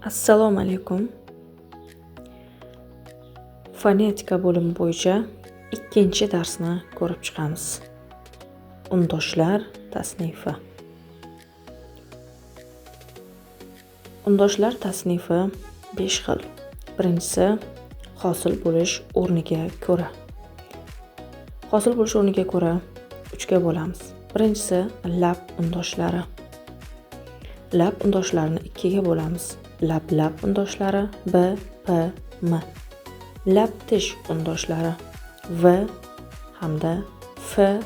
Assalomu alaykum. Fonetika bo'limi bo'yicha ikkinchi darsni ko'rib chiqamiz. Undoshlar tasnifi. Undoshlar tasnifi 5 xil. Birinchisi hosil bo'lish o'rniga ko'ra. Hosil bo'lish o'rniga ko'ra 3 ga bo'lamiz. Birinchisi lab undoshlari. Lab undoshlarini 2 ga bo'lamiz. Lab undoshlari B, P, M. Lab tish undoshlari V hamda F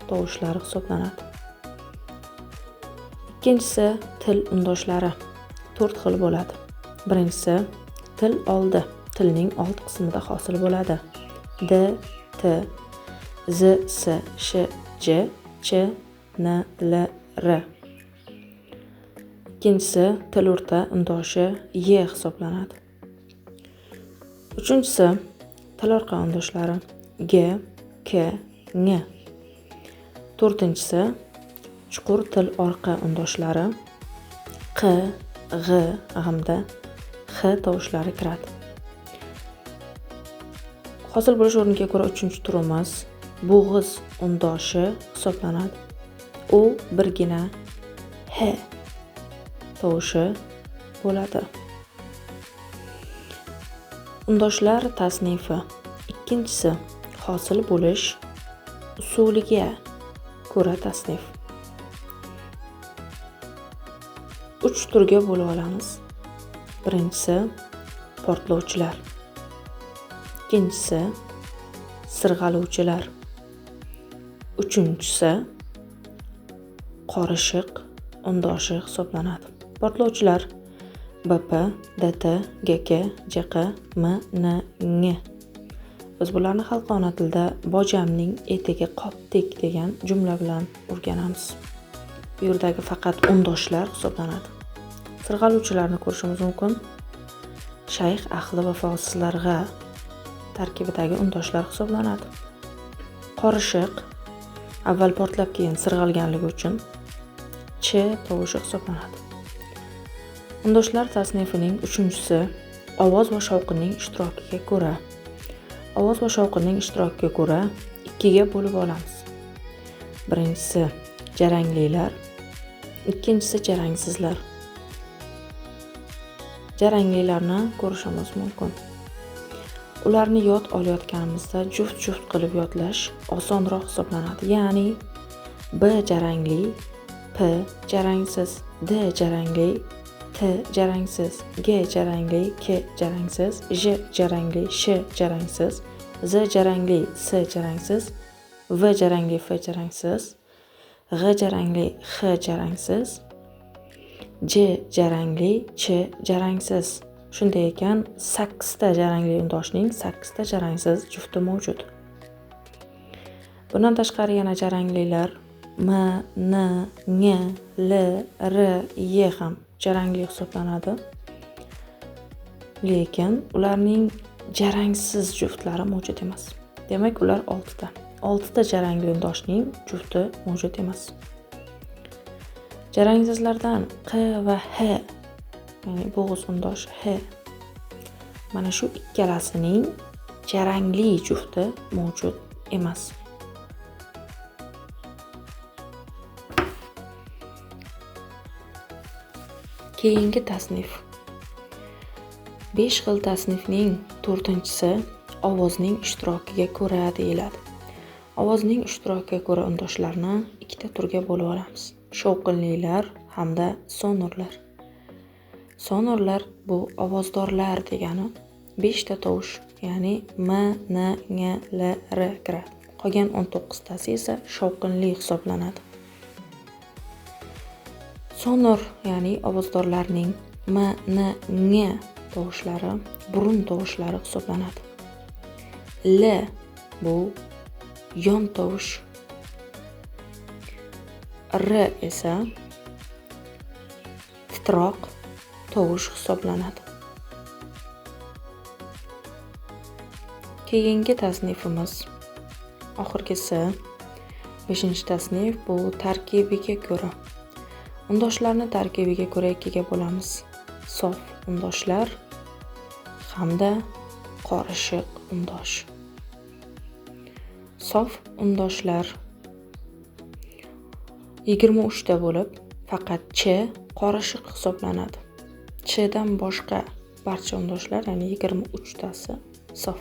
tovushlari hisoblanadi. Ikkinchisi til undoshlari 4 xil bo'ladi. Birinchisi til oldi. Tilning old qismida hosil bo'ladi. D, T, Z, S, Sh, J, Ch, N, L, R. Ikkinchisi til o'rta undoshi Y hisoblanadi. Uchinchisi til orqa undoshlari G, K, Ng. To'rtinchisi chuqur til orqa undoshlari Q, G hamda X tovushlari kiradi. Hosil bo'lish o'rniga ko'ra 3-turimiz bo'g'iz undoshi hisoblanadi. U birgina H tovushi bo'ladi. Undoshlar tasnifi. Ikkinchisi hosil bo'lish usuliga ko'ra tasnif. 3 turga bo'lib olamiz. Birinchisi portlovchilar. Ikkinchisi sirg'aluvchilar. Uchinchisi qorishiq undoshi hisoblanadi. Portlovchilar BP, DT, GK, JQ, M, N, Ng. Biz bularni xalqona tilda bojamning etiga qopdik degan jumla bilan o'rganamiz. Bu yerdagi faqat undoshlar hisoblanadi. Sirg'aluvchilarni ko'rishimiz mumkin. Shayx ahli vafosizlarga tarkibidagi undoshlar hisoblanadi. Qorishiq avval portlab keyin sirg'alganligi uchun Ch tovushi hisoblanadi. Undoshlar tasnifining 3-chisi ovoz va shovqinning ishtirokiga ko'ra. Ovoz va shovqinning ishtirokiga ko'ra 2 ga bo'lib olamiz. Birinchisi jaranglilar, ikkinchisi jarangsizlar. Jaranglilarni ko'rishimiz mumkin. Ularni yod olayotganimizda juft-juft qilib yodlash osonroq hisoblanadi. Ya'ni B jarangli, P jarangsiz, D jarangli, T jarangsiz, G jarangli, K jarangsiz, J jarangli, Sh jarangsiz, Z jarangli, S jarangsiz, V jarangli, F jarangsiz, G jarangli, H jarangsiz, J jarangli, Ch jarangsiz. Shunday ekan 8 ta jarangli undoshning 8 ta jarangsiz jufti mavjud. Bundan tashqari yana jaranglilar M, N, Ng, L, R, Y ham jarangli hisoblanadi. Lekin ularning jarangsiz juftlari mavjud emas. Demak, ular 6 ta. 6 ta jarangli undoshning jufti mavjud emas. Jarangsizlardan Q va H, ya'ni bo'g'iz undosh H. Mana shu ikkalasining jarangli jufti mavjud emas. Keyingi tasnif. 5 xil tasnifning 4-chisi ovozning ishtirokiga ko'ra deyiladi. Ovozning ishtirokiga ko'ra undoshlarni 2 ta turga bo'lib olamiz. Shovqinlilar hamda sonorlar. Sonorlar bu ovozdorlar degani 5 ta tovush, ya'ni M, N, Ng, L, R kiradi. Qolgan 19 tasi esa shovqinli hisoblanadi. Sonor, ya'ni ovozdorlarning M, N, Ng tovushlari burun tovushlari hisoblanadi. L bu yon tovush. R esa titroq tovush hisoblanadi. Keyingi tasnifimiz oxirgisi 5-tasnif bu tarkibiga ko'ra. Undoshlarni tarkibiga ko'ra 2 ga bo'lamiz. Sof undoshlar hamda qorishiq undosh. Sof undoshlar 23 ta bo'lib, faqat ch qorishiq hisoblanadi. Chdan boshqa barcha undoshlar, ya'ni 23 tasi sof.